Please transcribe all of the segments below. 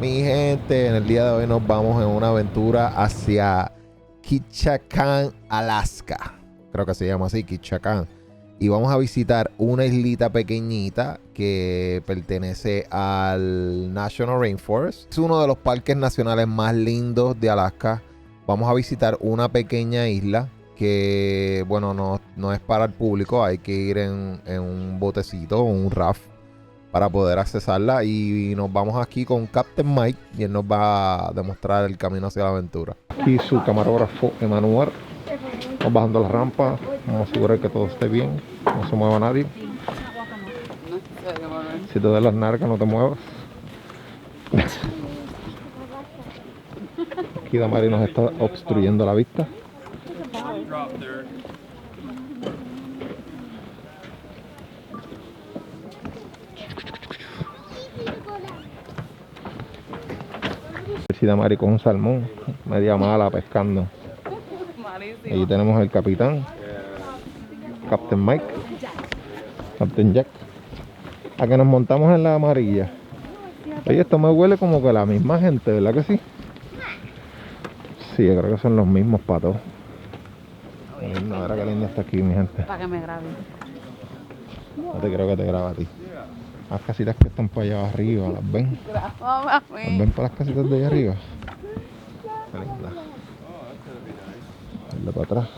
Mi gente, en el día de hoy nos vamos en una aventura hacia Ketchikan, Alaska. Creo que se llama así, Ketchikan. Y vamos a visitar una islita pequeñita que pertenece al National Rainforest. Es uno de los parques nacionales más lindos de Alaska. Vamos a visitar una pequeña isla que, bueno, no es para el público. Hay que ir en un botecito, un raft, para poder accesarla, y nos vamos aquí con Captain Mike y él nos va a demostrar el camino hacia la aventura. Aquí su camarógrafo Emanuel. Vamos bajando la rampa, vamos a asegurar que todo esté bien, no se mueva nadie. Si te das las narcas no te muevas. Aquí Damari nos está obstruyendo la vista. Si Damari con un salmón, media mala pescando. Ahí tenemos el capitán, Captain Mike, Captain Jack. A que nos montamos en la amarilla. Oye, esto me huele como que la misma gente, ¿verdad que sí? Sí, yo creo que son los mismos patos. No, ahora qué lindo está aquí, mi gente. Para que me graben. No te creo que te graba a ti. Las casitas que están para allá arriba, ¿las ven? ¿Las ven para las casitas de allá arriba? Qué linda. Dale para atrás.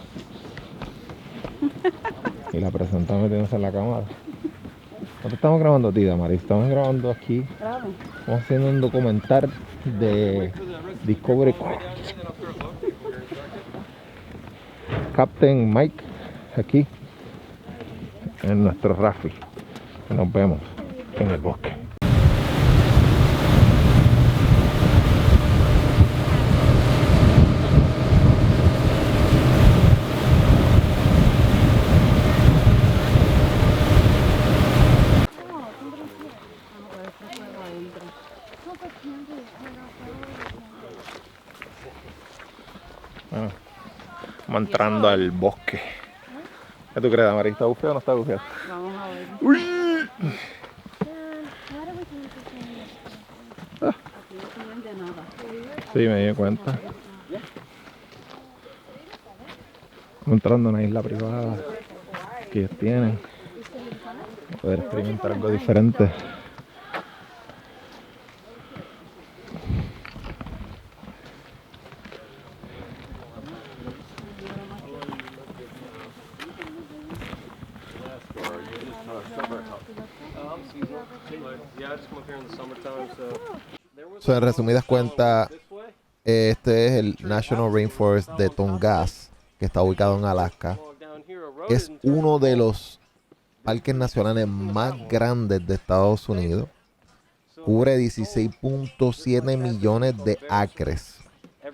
Y la presentamos metiéndose en la cámara. No te estamos grabando a ti, Damaris. Estamos grabando aquí. Estamos haciendo un documental de Discovery. Captain Mike aquí en nuestro Rafi. Nos vemos en el bosque. Bueno, vamos entrando al bosque. ¿Qué tú crees, Damaris? ¿Está bufeado o no está bufeado? Vamos a ver. ¡Uy! Aquí no se vende nada. Sí, me di cuenta. Estamos entrando a una isla privada que ellos tienen. Para poder experimentar algo diferente. En resumidas cuentas, este es el National Rainforest de Tongass, que está ubicado en Alaska. Es uno de los parques nacionales más grandes de Estados Unidos. Cubre 16.7 millones de acres.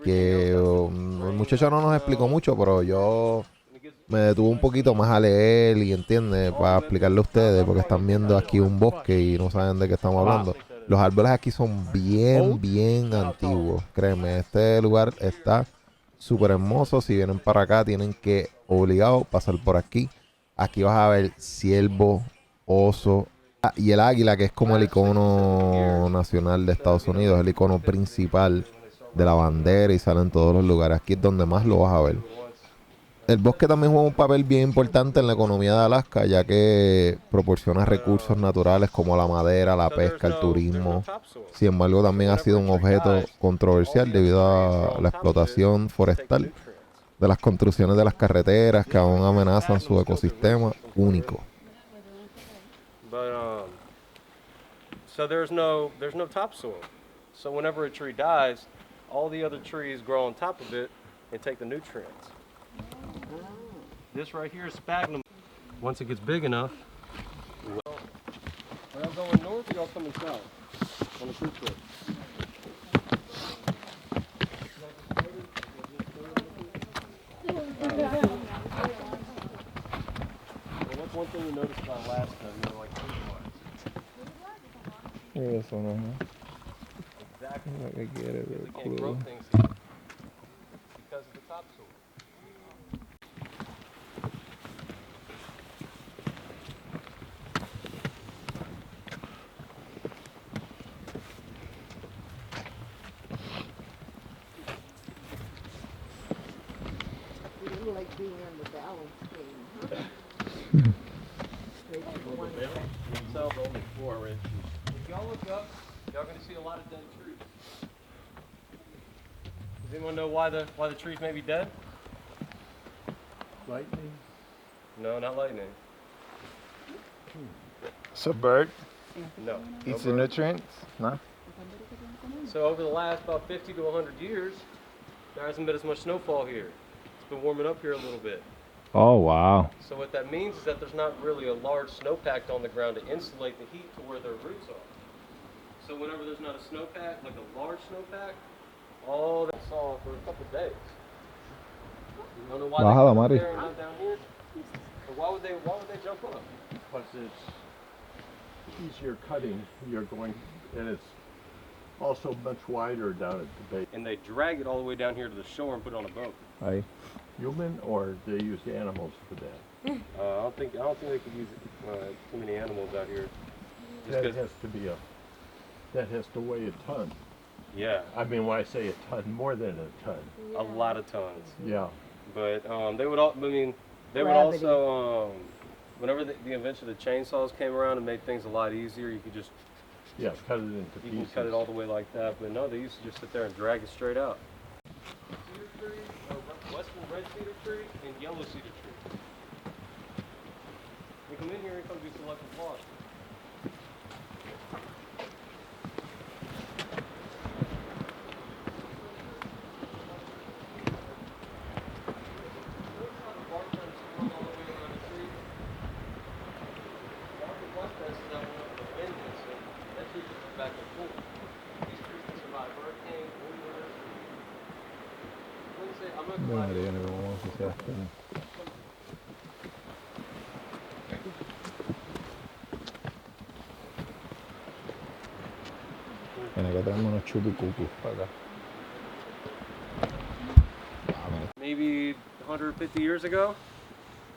Que el muchacho no nos explicó mucho, pero yo me detuve un poquito más a leer y entiende para explicarle a ustedes, porque están viendo aquí un bosque y no saben de qué estamos hablando. Los árboles aquí son bien antiguos. Créeme, este lugar está súper hermoso. Si vienen para acá, tienen que obligado pasar por aquí. Aquí vas a ver ciervo, oso y el águila, que es como el icono nacional de Estados Unidos, el icono principal de la bandera y sale en todos los lugares. Aquí es donde más lo vas a ver. El bosque también juega un papel bien importante en la economía de Alaska, ya que proporciona recursos naturales como la madera, la pesca, el turismo. Sin embargo, también ha sido un objeto controversial debido a la explotación forestal de las construcciones de las carreteras que aún amenazan su ecosistema único. So there's no topsoil. So whenever a tree dies, all the other trees grow on top of it and take the nutrients. This right here is sphagnum. Once it gets big enough, are y'all going north or y'all coming south on the cruise trip? Well, that's one thing we noticed about Alaska, like food-wise. Eso no. Exactly. Lo que quiere ver We el can't grow culo. things here because of the topsoil. You like being on the balance beam, huh? So only 4 inches. If y'all look up, y'all gonna see a lot of dead trees. Does anyone know why the trees may be dead? Lightning. No, not lightning. It's a bird. No. Eats no the bird. nutrients. No. So over the last about 50 to 100 years, there hasn't been as much snowfall here. It's been warming up here a little bit. Oh wow. So what that means is that there's not really a large snowpack on the ground to insulate the heat to where their roots are. So whenever there's not a snowpack, like a large snowpack, all that saw for a couple days. You don't know why Bájala, they come up Mari. there and not down here? But why would they jump up? Plus it's easier cutting. You're going, and it's also much wider down at the base. And they drag it all the way down here to the shore and put it on a boat. Ahí. Human, or they use animals for that. I don't think they could use too many animals out here. Just That 'cause- has to be that has to weigh a ton. yeah, I mean, when I say a ton, more than a ton. a lot of tons. Yeah. But they would all. I mean, they would Gravity. also. Whenever the invention of the chainsaws came around and made things a lot easier, you could just Yeah, cut it into you pieces. can cut it all the way like that. But no, they used to just sit there and drag it straight out. Cedar tree, western red cedar tree, and yellow cedar tree. You come in here and come do selective loss. María, no vamos a hacer esto. Tiene que traerme unos chupicucus para acá. Maybe 150 years ago,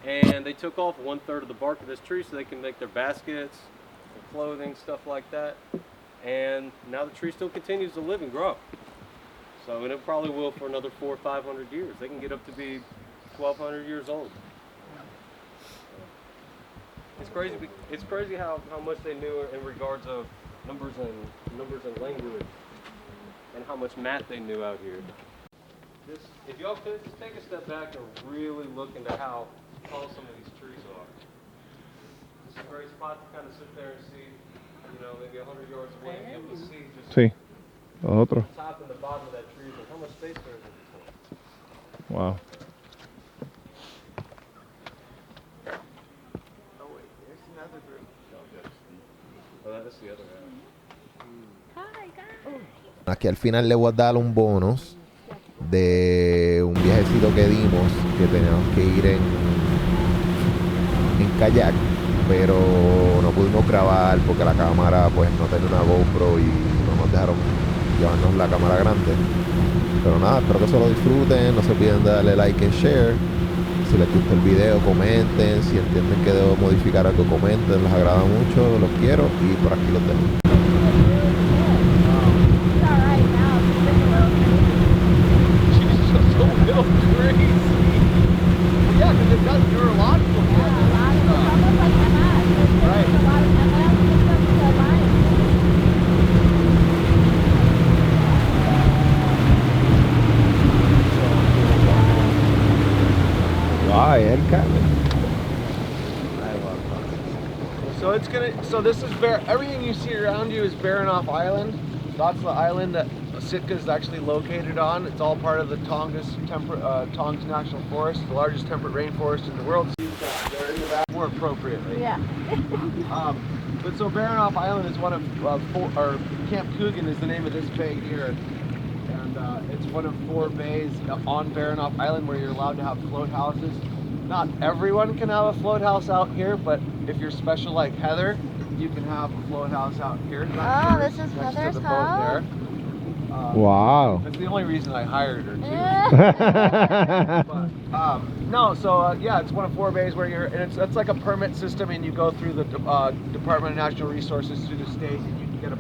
and they took off 1/3 of the bark of this tree so they can make their baskets, their clothing, stuff like that. And now the tree still continues to live and grow. So, and it probably will for another 400 or 500 years. They can get up to be 1,200 years old. It's crazy. It's crazy how much they knew in regards of numbers and language, and how much math they knew out here. If y'all could just take a step back and really look into how tall some of these trees are. It's a great spot to kind of sit there and see, maybe 100 yards away and be able to see just Sí, los otros. the top and the bottom of that tree and how much space there is in between. Wow. Oh wait, there's another group. Oh, that's the other half. Hi guys. Aquí al final le voy a dar un bonus de un viajecito que dimos, que teníamos que ir en kayak, pero no pudimos grabar porque la cámara pues no tenía una GoPro y no nos dejaron llevarnos la cámara grande. Pero nada, espero que se lo disfruten, no se olviden de darle like and share. Si les gustó el video, comenten. Si entienden que debo modificar algo, comenten. Les agrada mucho, los quiero y por aquí los dejo. Yeah, because it does neurological Ay, el cabin. So this is everything you see around you is Baranoff Island. That's the island that Sitka is actually located on. It's all part of the Tongass National Forest, the largest temperate rainforest in the world. They're in the back more appropriately. Yeah. But so Baranoff Island is one of or Camp Coogan is the name of this bay here. And it's one of 4 bays on Baranoff Island where you're allowed to have float houses. Not everyone can have a float house out here, but if you're special like Heather, you can have a float house out here. Oh, this is next to Heather's the boat house? there. Wow. That's the only reason I hired her too. Yeah. But, no, so yeah, it's one of 4 bays where you're, and it's like a permit system, and you go through the Department of Natural Resources through the state, and you can get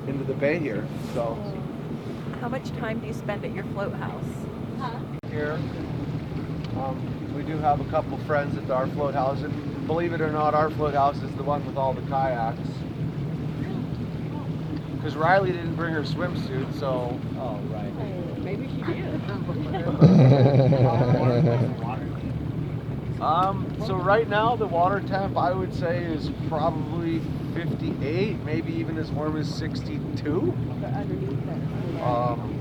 into the bay here. So How much time do you spend at your float house? here, we do have a couple friends at our float house, and believe it or not, our float house is the one with all the kayaks. Because Riley didn't bring her swimsuit, so. Oh, right. Maybe she did. So right now the water temp I would say is probably 58, maybe even as warm as 62. Underneath that. Um,